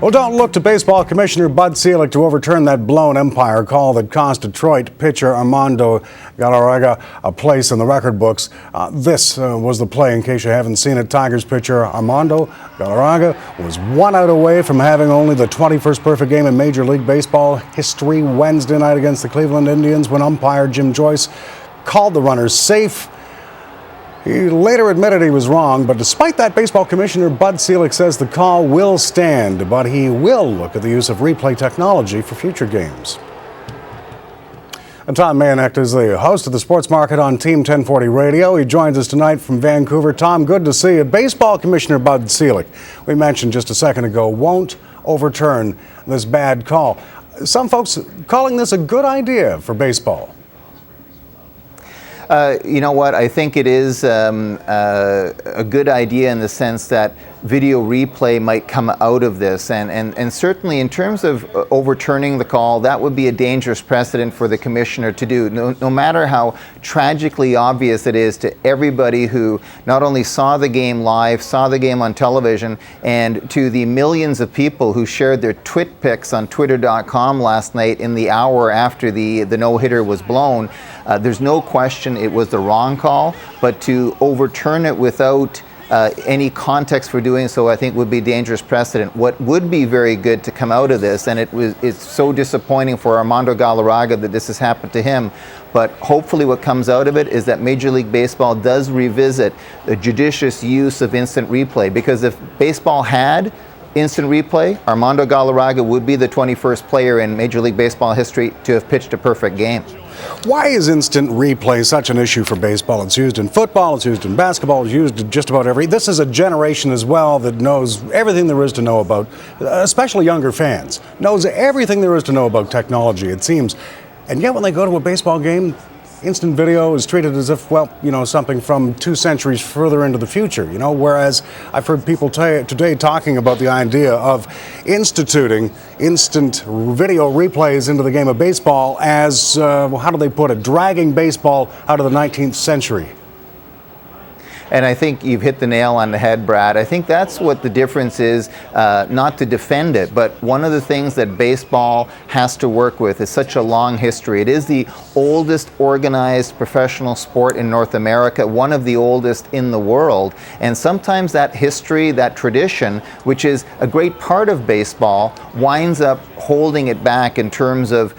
Well, don't look to baseball commissioner Bud Selig to overturn that blown umpire call that cost Detroit pitcher Armando Gallaraga a place in the record books. This was the play, in case you haven't seen it. Tigers pitcher Armando Gallaraga was 1 out away from having only the 21st perfect game in Major League Baseball history Wednesday night against the Cleveland Indians when umpire Jim Joyce called the runners safe. He later admitted he was wrong, but despite that, baseball commissioner Bud Selig says the call will stand, but he will look at the use of replay technology for future games. And Tom Mayenknecht is the host of the Sports Market on Team 1040 Radio. He joins us tonight from Vancouver. Tom, good to see you. Baseball commissioner Bud Selig, we mentioned just a second ago, won't overturn this bad call. Some folks calling this a good idea for baseball. You know what? I think it is a good idea in the sense that video replay might come out of this. And certainly in terms of overturning the call, that would be a dangerous precedent for the commissioner to do. No matter how tragically obvious it is to everybody who not only saw the game live, saw the game on television, and to the millions of people who shared their twit pics on twitter.com last night in the hour after the no-hitter was blown, there's no question it was the wrong call, but to overturn it without any context for doing so, I think would be dangerous precedent. What would be very good to come out of this, and it's so disappointing for Armando Gallaraga that this has happened to him, but hopefully what comes out of it is that Major League Baseball does revisit the judicious use of instant replay, because if baseball had instant replay, Armando Gallaraga would be the 21st player in Major League Baseball history to have pitched a perfect game. Why is instant replay such an issue for baseball? It's used in football, it's used in basketball, it's used in just about every. This is a generation as well that knows everything there is to know about, especially younger fans, knows everything there is to know about technology, it seems. And yet when they go to a baseball game, instant video is treated as if, well, you know, something from 2 centuries further into the future, you know, whereas I've heard people today talking about the idea of instituting instant video replays into the game of baseball as, well, how do they put it, dragging baseball out of the 19th century. And I think you've hit the nail on the head, Brad. I think that's what the difference is, not to defend it, but one of the things that baseball has to work with is such a long history. It is the oldest organized professional sport in North America, one of the oldest in the world. And sometimes that history, that tradition, which is a great part of baseball, winds up holding it back in terms of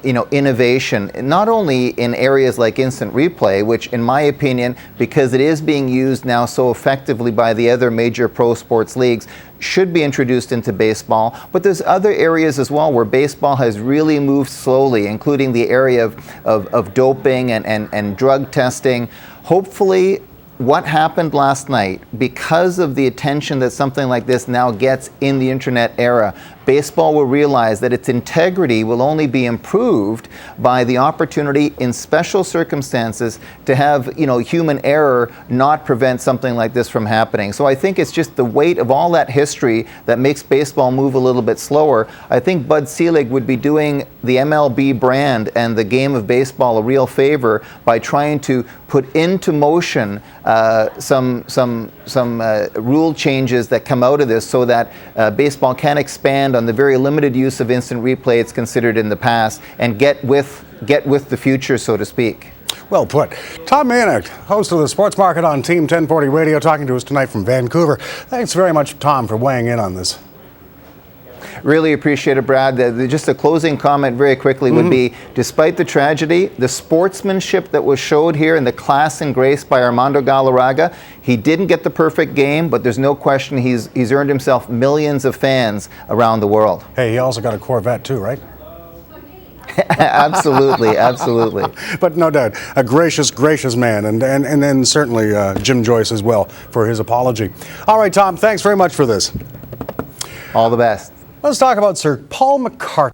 innovation, not only in areas like instant replay, which in my opinion, because it is being used now so effectively by the other major pro sports leagues, should be introduced into baseball. But there's other areas as well where baseball has really moved slowly, including the area of doping and drug testing. Hopefully, what happened last night, because of the attention that something like this now gets in the internet era, baseball will realize that its integrity will only be improved by the opportunity in special circumstances to have, human error not prevent something like this from happening. So I think it's just the weight of all that history that makes baseball move a little bit slower. I think Bud Selig would be doing the MLB brand and the game of baseball a real favor by trying to put into motion some rule changes that come out of this so that baseball can expand on the very limited use of instant replay it's considered in the past and get with the future, so to speak. Well put. Tom Mayenknecht, host of the Sports Market on Team 1040 Radio, talking to us tonight from Vancouver. Thanks very much, Tom, for weighing in on this. Really appreciate it, Brad. Just a closing comment very quickly would be, despite the tragedy, the sportsmanship that was showed here and the class and grace by Armando Gallaraga, he didn't get the perfect game, but there's no question he's earned himself millions of fans around the world. Hey, he also got a Corvette too, right? Absolutely, absolutely. But no doubt, a gracious man, and then certainly Jim Joyce as well for his apology. All right, Tom, thanks very much for this. All the best. Let's talk about Sir Paul McCartney.